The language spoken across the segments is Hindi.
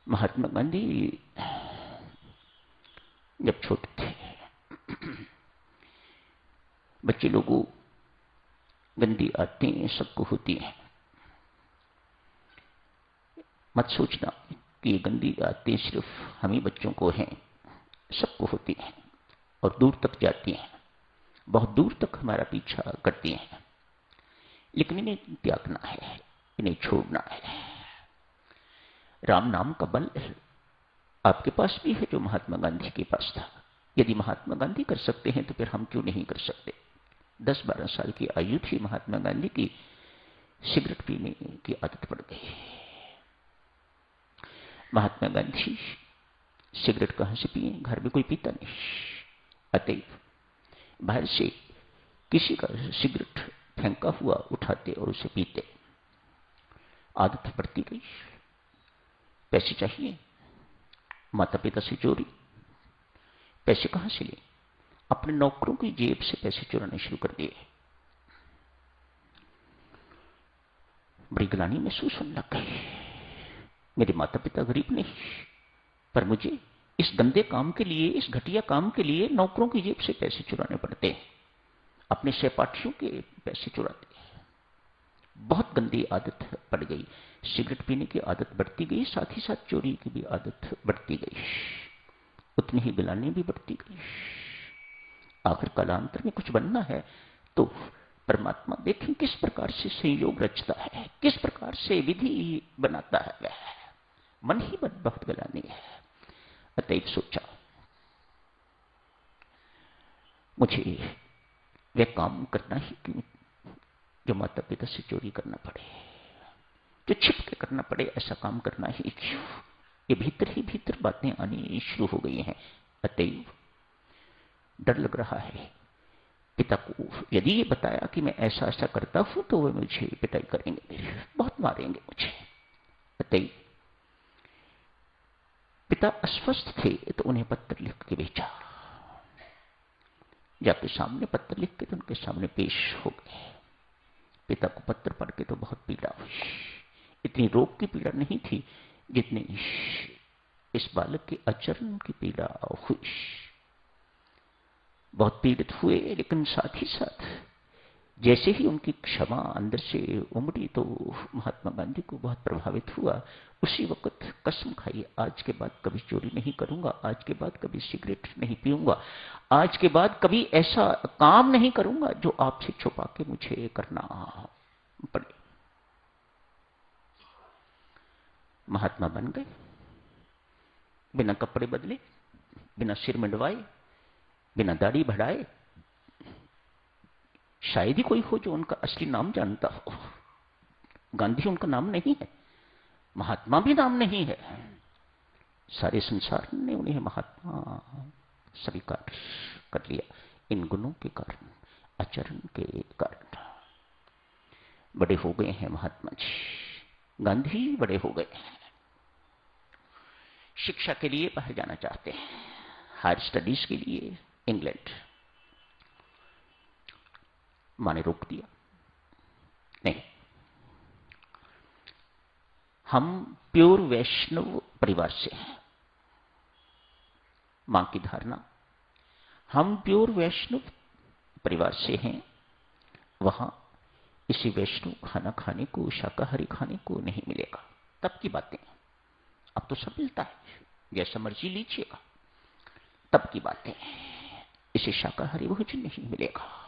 महात्मा गांधी जब छोटे थे, बच्चे लोगों गंदी आदतें सबको होती हैं। मत सोचना कि ये गंदी आदतें सिर्फ हम ही बच्चों को हैं, सबको होती हैं और दूर तक जाती हैं, बहुत दूर तक हमारा पीछा करती हैं। लेकिन इन्हें त्यागना है, इन्हें छोड़ना है। राम नाम का बल आपके पास भी है जो महात्मा गांधी के पास था। यदि महात्मा गांधी कर सकते हैं तो फिर हम क्यों नहीं कर सकते। 10-12 साल की आयु थी महात्मा गांधी की, सिगरेट पीने की आदत पड़ गई। महात्मा गांधी सिगरेट कहां से पिए, घर में कोई पीता नहीं, अतएव बाहर से किसी का सिगरेट फेंका हुआ उठाते और उसे पीते। आदत बढ़ती गई। पैसे चाहिए, माता पिता से चोरी। पैसे कहां से ले, अपने नौकरों की जेब से पैसे चुराने शुरू कर दिए। बड़ी ग्लानि महसूस होने लग गई। मेरे माता पिता गरीब नहीं, पर मुझे इस गंदे काम के लिए, इस घटिया काम के लिए नौकरों की जेब से पैसे चुराने पड़ते हैं, अपने सहपाठियों के पैसे चुराते हैं। बहुत गंदी आदत पड़ गई। सिगरेट पीने की आदत बढ़ती गई, साथ ही साथ चोरी की भी आदत बढ़ती गई, उतनी ही गिलानी भी बढ़ती गई। आखिर कालांतर में कुछ बनना है तो परमात्मा देखें किस प्रकार से संयोग रचता है, किस प्रकार से विधि बनाता है। मन ही मन बहुत गिलानी है। अतएव सोचा मुझे वह काम करना ही क्यों जो माता पिता से चोरी करना पड़े, जो छिप के करना पड़े, ऐसा काम करना ही क्यों। ये भीतर ही भीतर बातें आनी शुरू हो गई हैं। अतएव डर लग रहा है। पिता को यदि ये बताया कि मैं ऐसा ऐसा करता हूं तो वे मुझे पिटाई करेंगे, बहुत मारेंगे मुझे। अतएव पिता अस्वस्थ थे तो उन्हें पत्र लिख के भेजा। जाके सामने पत्र लिख के तो उनके सामने पेश हो गए। पिता को पत्र पढ़ के तो बहुत पीड़ा हुई। इतनी रोग की पीड़ा नहीं थी जितनी इस बालक के आचरण की पीड़ा हुई। बहुत पीड़ित हुए, लेकिन साथ ही साथ जैसे ही उनकी क्षमा अंदर से उमड़ी तो महात्मा गांधी को बहुत प्रभावित हुआ। उसी वक्त कसम खाई, आज के बाद कभी चोरी नहीं करूंगा, आज के बाद कभी सिगरेट नहीं पीऊंगा, आज के बाद कभी ऐसा काम नहीं करूंगा जो आपसे छुपा के मुझे करना पड़े। महात्मा बन गए, बिना कपड़े बदले, बिना सिर मंडवाए, बिना दाढ़ी बढ़ाए। शायद ही कोई हो जो उनका असली नाम जानता हो। गांधी उनका नाम नहीं है, महात्मा भी नाम नहीं है। सारे संसार ने उन्हें महात्मा स्वीकार कर लिया इन गुणों के कारण, आचरण के कारण। बड़े हो गए हैं महात्मा जी, गांधी बड़े हो गए हैं। शिक्षा के लिए बाहर जाना चाहते हैं, हायर स्टडीज के लिए इंग्लैंड। मां ने रोक दिया, नहीं, हम प्योर वैष्णव परिवार से हैं। मां की धारणा, हम प्योर वैष्णव परिवार से हैं, वहां इसी वैष्णव खाना खाने को, शाकाहारी खाने को नहीं मिलेगा। तब की बातें, अब तो सब मिलता है, जैसा मर्जी लीजिएगा। तब की बातें, इसे शाकाहारी भोजन नहीं मिलेगा।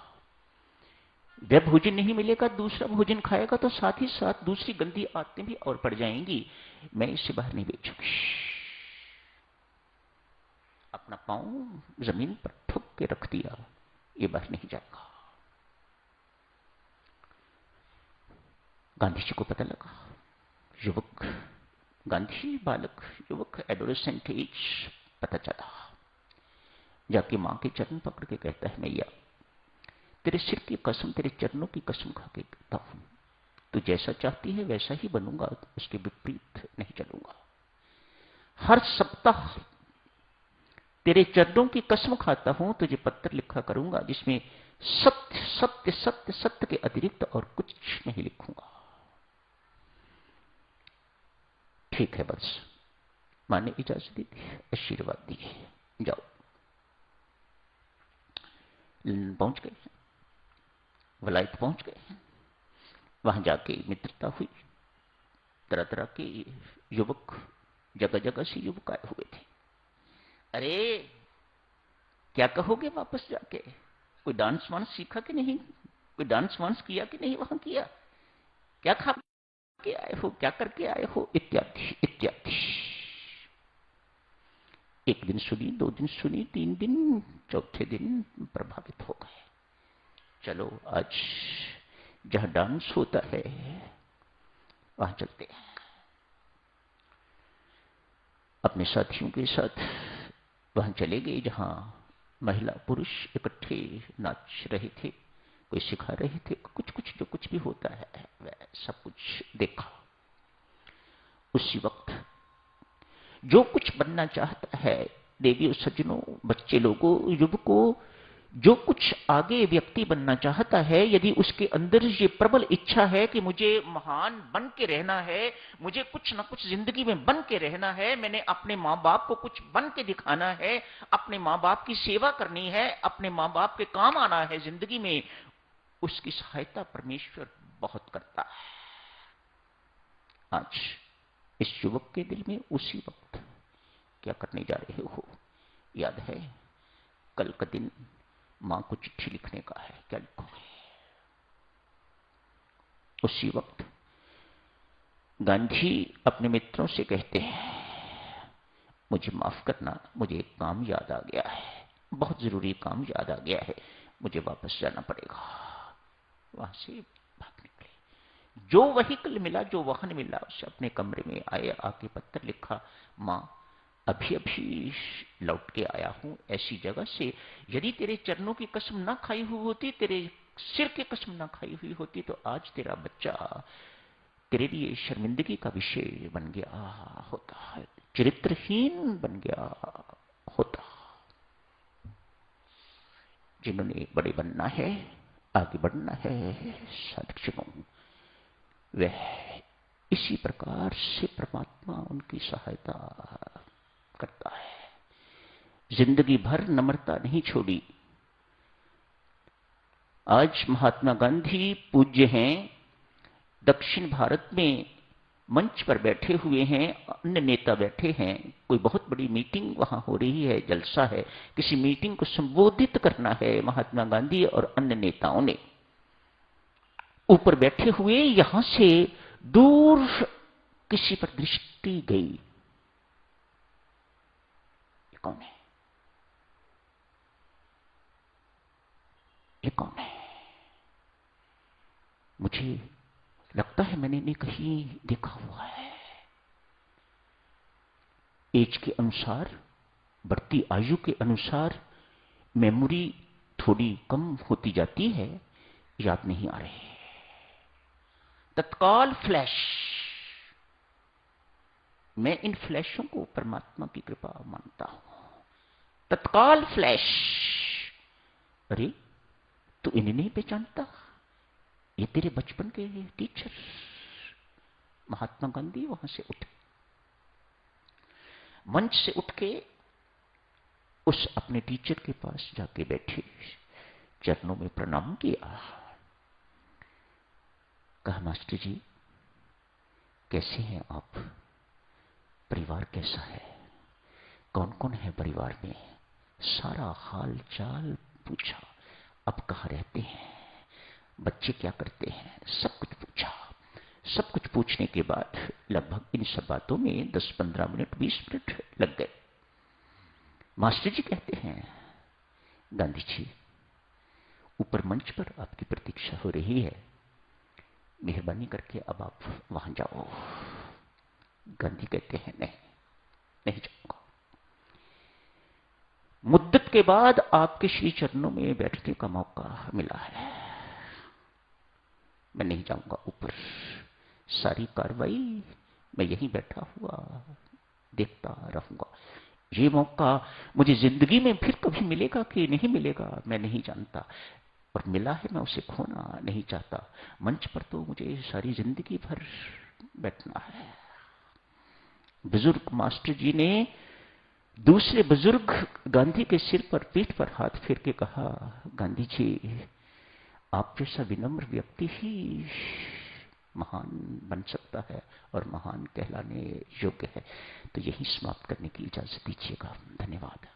जब भोजन नहीं मिलेगा, दूसरा भोजन खाएगा तो साथ ही साथ दूसरी गंदी आदतें भी और पड़ जाएंगी। मैं इसे बाहर नहीं बेचूंगी। अपना पांव जमीन पर ठुक के रख दिया, ये बाहर नहीं जाएगा। गांधी जी को पता लगा, युवक गांधी बालक, युवक एडोलेसेंट एज, पता चला। जाके मां के चरण पकड़ के कहता है, मैया तेरे सिर की कसम, तेरे चरणों की कसम खा के कहता हूं, तू जैसा चाहती है वैसा ही बनूंगा, उसके विपरीत नहीं चलूंगा। हर सप्ताह तेरे चरणों की कसम खाता हूं, तुझे पत्र लिखा करूंगा जिसमें सत्य सत्य सत्य सत्य के अतिरिक्त और कुछ नहीं लिखूंगा। ठीक है, बस मां ने इजाजत दी, आशीर्वाद दिए, जाओ। पहुंच गए, वलायत पहुंच गए। वहां जाके मित्रता हुई। तरह तरह के युवक, जगह जगह से युवक आए हुए थे। अरे क्या कहोगे वापस जाके? कोई डांस वांस सीखा कि नहीं? कोई डांस वांस किया कि नहीं? वहां किया? क्या खा के आए हो? क्या करके आए हो? इत्यादि इत्यादि। एक दिन सुनी, दो दिन सुनी, तीन दिन, चौथे दिन प्रभावित हो गए। चलो आज जहां डांस होता है वहां चलते हैं। अपने साथियों के साथ वहां चले गए जहां महिला पुरुष इकट्ठे नाच रहे थे, कोई सिखा रहे थे, कुछ कुछ जो कुछ भी होता है वह सब कुछ देखा। उसी वक्त जो कुछ बनना चाहता है, देवियों, सज्जनों, बच्चे लोगों, युवकों, जो कुछ आगे व्यक्ति बनना चाहता है, यदि उसके अंदर ये प्रबल इच्छा है कि मुझे महान बन के रहना है, मुझे कुछ ना कुछ जिंदगी में बन के रहना है, मैंने अपने मां बाप को कुछ बन के दिखाना है, अपने मां बाप की सेवा करनी है, अपने मां बाप के काम आना है जिंदगी में, उसकी सहायता परमेश्वर बहुत करता है। आज इस युवक के दिल में उसी वक्त क्या करने जा रहे हो? याद है कल का दिन मां को चिट्ठी लिखने का है, क्या लिखोगे? उसी वक्त गांधी अपने मित्रों से कहते हैं, मुझे माफ करना, मुझे एक काम याद आ गया है, बहुत जरूरी काम याद आ गया है, मुझे वापस जाना पड़ेगा। वहां से भाग निकले। जो व्हीकल मिला, जो वाहन मिला, उसे अपने कमरे में आए, आके पत्र लिखा, मां अभी अभी लौट के आया हूं ऐसी जगह से, यदि तेरे चरणों की कसम ना खाई हुई होती, तेरे सिर की कसम ना खाई हुई होती, तो आज तेरा बच्चा तेरे लिए शर्मिंदगी का विषय बन गया होता, चरित्रहीन बन गया होता। जिन्होंने बड़े बनना है, आगे बढ़ना है, साधकों, वह इसी प्रकार से परमात्मा उनकी सहायता करता है। जिंदगी भर नम्रता नहीं छोड़ी। आज महात्मा गांधी पूज्य हैं, दक्षिण भारत में मंच पर बैठे हुए हैं, अन्य नेता बैठे हैं, कोई बहुत बड़ी मीटिंग वहां हो रही है, जलसा है, किसी मीटिंग को संबोधित करना है महात्मा गांधी और अन्य नेताओं ने। ऊपर बैठे हुए यहां से दूर किसी पर दृष्टि गई, ये कौन है? ये कौन है? मुझे लगता है मैंने नहीं कहीं देखा हुआ है। एज के अनुसार, बढ़ती आयु के अनुसार मेमोरी थोड़ी कम होती जाती है, याद नहीं आ रहे। तत्काल फ्लैश, मैं इन फ्लैशों को परमात्मा की कृपा मानता हूं। तत्काल फ्लैश, अरे तू इन्हें नहीं पहचानता? ये तेरे बचपन के टीचर। महात्मा गांधी वहां से उठे, मंच से उठ के उस अपने टीचर के पास जाके बैठे, चरणों में प्रणाम किया, कहा मास्टर जी कैसे हैं आप? परिवार कैसा है? कौन कौन है परिवार में? सारा हाल चाल पूछा। अब कहाँ रहते हैं, बच्चे क्या करते हैं, सब कुछ पूछा। सब कुछ पूछने के बाद लगभग इन सब बातों में 10-15 मिनट 20 मिनट लग गए। मास्टर जी कहते हैं, गांधी जी ऊपर मंच पर आपकी प्रतीक्षा हो रही है, मेहरबानी करके अब आप वहां जाओ। गांधी कहते हैं नहीं, नहीं जाऊंगा। मुद्दत के बाद आपके श्री चरणों में बैठने का मौका मिला है, मैं नहीं जाऊंगा ऊपर। सारी कार्रवाई मैं यहीं बैठा हुआ देखता रहूंगा। ये मौका मुझे जिंदगी में फिर कभी मिलेगा कि नहीं मिलेगा मैं नहीं जानता, और मिला है मैं उसे खोना नहीं चाहता। मंच पर तो मुझे सारी जिंदगी भर बैठना है। बुजुर्ग मास्टर जी ने दूसरे बुजुर्ग गांधी के सिर पर, पीठ पर हाथ फेर के कहा, गांधी जी, आप जैसा विनम्र व्यक्ति ही महान बन सकता है और महान कहलाने योग्य है। तो यही समाप्त करने की इजाजत दीजिएगा। धन्यवाद।